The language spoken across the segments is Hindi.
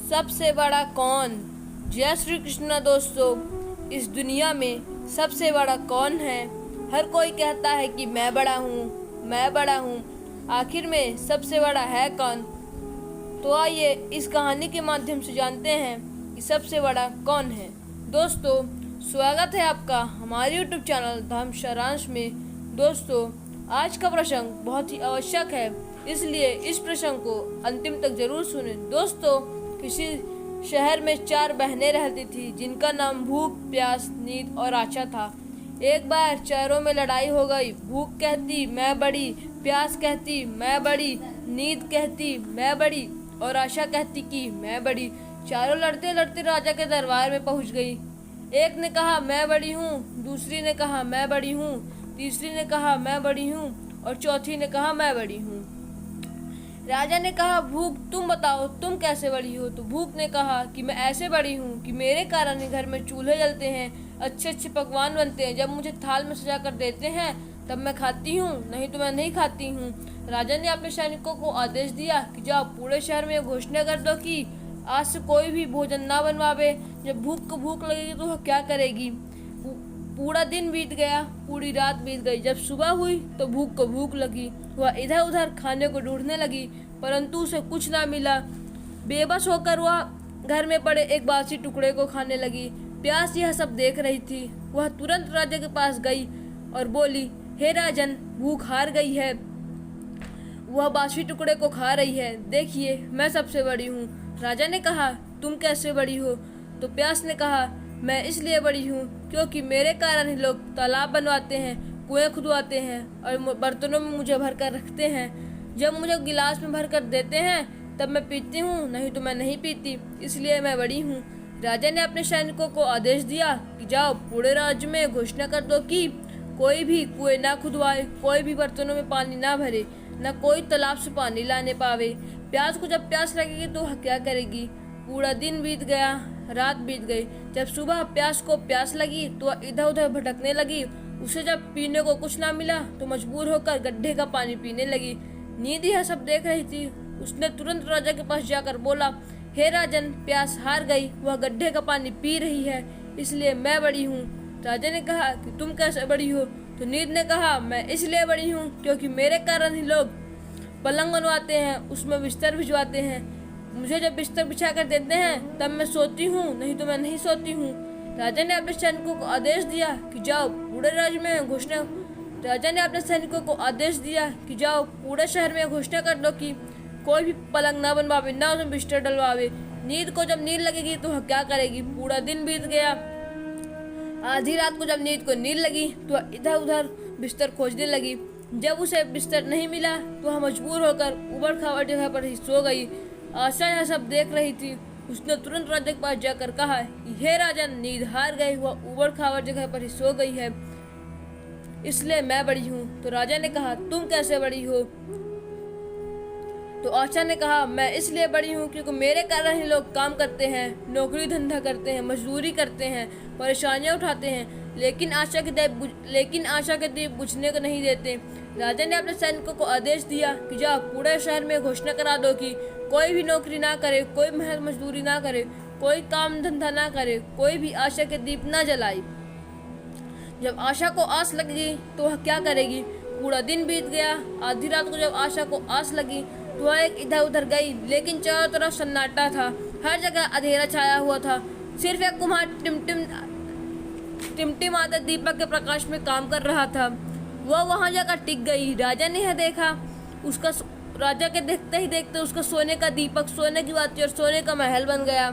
सबसे बड़ा कौन? जय श्री कृष्ण दोस्तों। इस दुनिया में सबसे बड़ा कौन है? हर कोई कहता है कि मैं बड़ा हूँ, मैं बड़ा हूँ। आखिर में सबसे बड़ा है कौन? तो आइए इस कहानी के माध्यम से जानते हैं कि सबसे बड़ा कौन है। दोस्तों, स्वागत है आपका हमारे YouTube चैनल धर्म सारांश में। दोस्तों, आज का प्रसंग बहुत ही आवश्यक है, इसलिए इस प्रसंग को अंतिम तक जरूर सुनें। दोस्तों, किसी शहर में 4 बहनें रहती थी जिनका नाम भूख, प्यास, नींद और आशा था। एक बार चारों में लड़ाई हो गई। भूख कहती मैं बड़ी, प्यास कहती मैं बड़ी, नींद कहती मैं बड़ी और आशा कहती कि मैं बड़ी। चारों लड़ते लड़ते राजा के दरबार में पहुंच गई। एक ने कहा मैं बड़ी हूँ, दूसरी ने कहा मैं बड़ी हूँ, तीसरी ने कहा मैं बड़ी हूँ और चौथी ने कहा मैं बड़ी हूँ। राजा ने कहा भूख तुम बताओ तुम कैसे बड़ी हो? तो भूख ने कहा कि मैं ऐसे बड़ी हूँ कि मेरे कारण ही घर में चूल्हे जलते हैं, अच्छे अच्छे पकवान बनते हैं। जब मुझे थाल में सजा कर देते हैं तब मैं खाती हूँ, नहीं तो मैं नहीं खाती हूँ। राजा ने अपने सैनिकों को आदेश दिया कि जाओ पूरे शहर में घोषणा कर दो कि आज से कोई भी भोजन ना बनवावे। जब भूख को भूख लगेगी तो वह क्या करेगी? पूरा दिन बीत गया, पूरी रात बीत गई। जब सुबह हुई तो भूख को भूख लगी। वह इधर उधर खाने को ढूंढने लगी, परंतु उसे कुछ ना मिला। बेबस होकर वह घर में पड़े एक बासी टुकड़े को खाने लगी। प्यास यह सब देख रही थी। वह तुरंत राजा के पास गई और बोली, हे राजन, भूख हार गई है, वह बासी टुकड़े को खा रही है। देखिए, मैं सबसे बड़ी हूँ। राजा ने कहा तुम कैसे बड़ी हो? तो प्यास ने कहा मैं इसलिए बड़ी हूँ क्योंकि मेरे कारण ही लोग तालाब बनवाते हैं, कुएं खुदवाते हैं और बर्तनों में मुझे भर कर रखते हैं। जब मुझे गिलास में भर कर देते हैं तब मैं पीती हूँ, नहीं तो मैं नहीं पीती, इसलिए मैं बड़ी हूँ। राजा ने अपने सैनिकों को आदेश दिया कि जाओ पूरे राज्य में घोषणा कर दो कि कोई भी कुएं ना खुदवाए, कोई भी बर्तनों में पानी ना भरे, न कोई तालाब से पानी लाने पावे। प्यास को जब प्यास लगेगी तो वह क्या करेगी? पूरा दिन बीत गया, रात बीत गई। जब सुबह प्यास को प्यास लगी तो वह इधर उधर भटकने लगी। उसे जब पीने को कुछ ना मिला तो मजबूर होकर गड्ढे का पानी पीने लगी। नींद यह सब देख रही थी। उसने तुरंत राजा के पास जाकर बोला, हे राजन, प्यास हार गई, वह गड्ढे का पानी पी रही है, इसलिए मैं बड़ी हूँ। राजा ने कहा कि तुम कैसे बड़ी हो? तो नींद ने कहा मैं इसलिए बड़ी हूँ क्योंकि मेरे कारण ही लोग पलंग बनवाते हैं, उसमें बिस्तर भिजवाते हैं। मुझे जब बिस्तर बिछा कर देते हैं तब मैं सोती हूँ, नहीं तो मैं नहीं सोती हूँ। राजा ने अपने सैनिकों को आदेश दिया कि जाओ पूरे राज्य में घोषणा राजा ने अपने सैनिकों को आदेश दिया कि जाओ पूरे शहर में घोषणा कर दो कि कोई भी पलंग ना बनवावे, ना उसमें बिस्तर डलवावे। नींद को जब नींद लगेगी तो वह क्या करेगी? पूरा दिन बीत गया। आधी रात को जब नींद को नींद लगी तो वह इधर उधर बिस्तर खोजने लगी। जब उसे बिस्तर नहीं मिला तो वह मजबूर होकर ऊबड़ खाबड़ जगह पर ही सो गई। आशा यह सब देख रही थी। उसने तुरंत राजा के पास जाकर कहा, हे राजन, नींद हार गई, वह ऊबड़ खाबड़ जगह पर ही सो गई है, इसलिए मैं बड़ी हूँ। तो राजा ने कहा तुम कैसे बड़ी हो? तो आशा ने कहा मैं इसलिए बड़ी हूँ क्योंकि मेरे कारण ही लोग काम करते हैं, नौकरी धंधा करते हैं, मजदूरी करते हैं, परेशानियाँ उठाते हैं, लेकिन आशा के दीप बुझने को नहीं देते। राजा ने अपने सैनिकों को आदेश दिया कि जाओ पूरे शहर में घोषणा करा दो कि कोई भी नौकरी ना करे, कोई मेहनत मजदूरी ना करे, कोई काम धंधा ना करे, कोई भी आशा के दीप ना जलाए। जब आशा को आस लगी तो वह क्या करेगी? पूरा दिन बीत गया। आधी रात को जब आशा को आस लगी तो वह एक इधर उधर गई, लेकिन चारों तरफ सन्नाटा था, हर जगह अंधेरा छाया हुआ था। सिर्फ एक कुम्हार टिमटिमाते दीपक के प्रकाश में काम कर रहा था। वह वहां जाकर टिक गई। राजा ने यह देखा, राजा के देखते ही देखते उसका सोने का दीपक, सोने की बाती और सोने का महल बन गया।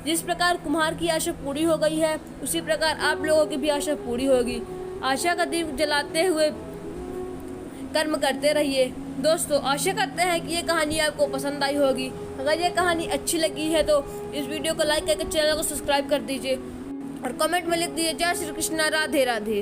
जिस प्रकार कुम्हार की आशा पूरी हो गई है, उसी प्रकार आप लोगों की भी आशा पूरी होगी। आशा का दीप जलाते हुए कर्म करते रहिए। दोस्तों, आशा करते हैं कि ये कहानी आपको पसंद आई होगी। अगर ये कहानी अच्छी लगी है तो इस वीडियो को लाइक करके चैनल को सब्सक्राइब कर दीजिए और कमेंट में लिख दीजिए जय श्री कृष्ण, राधे राधे।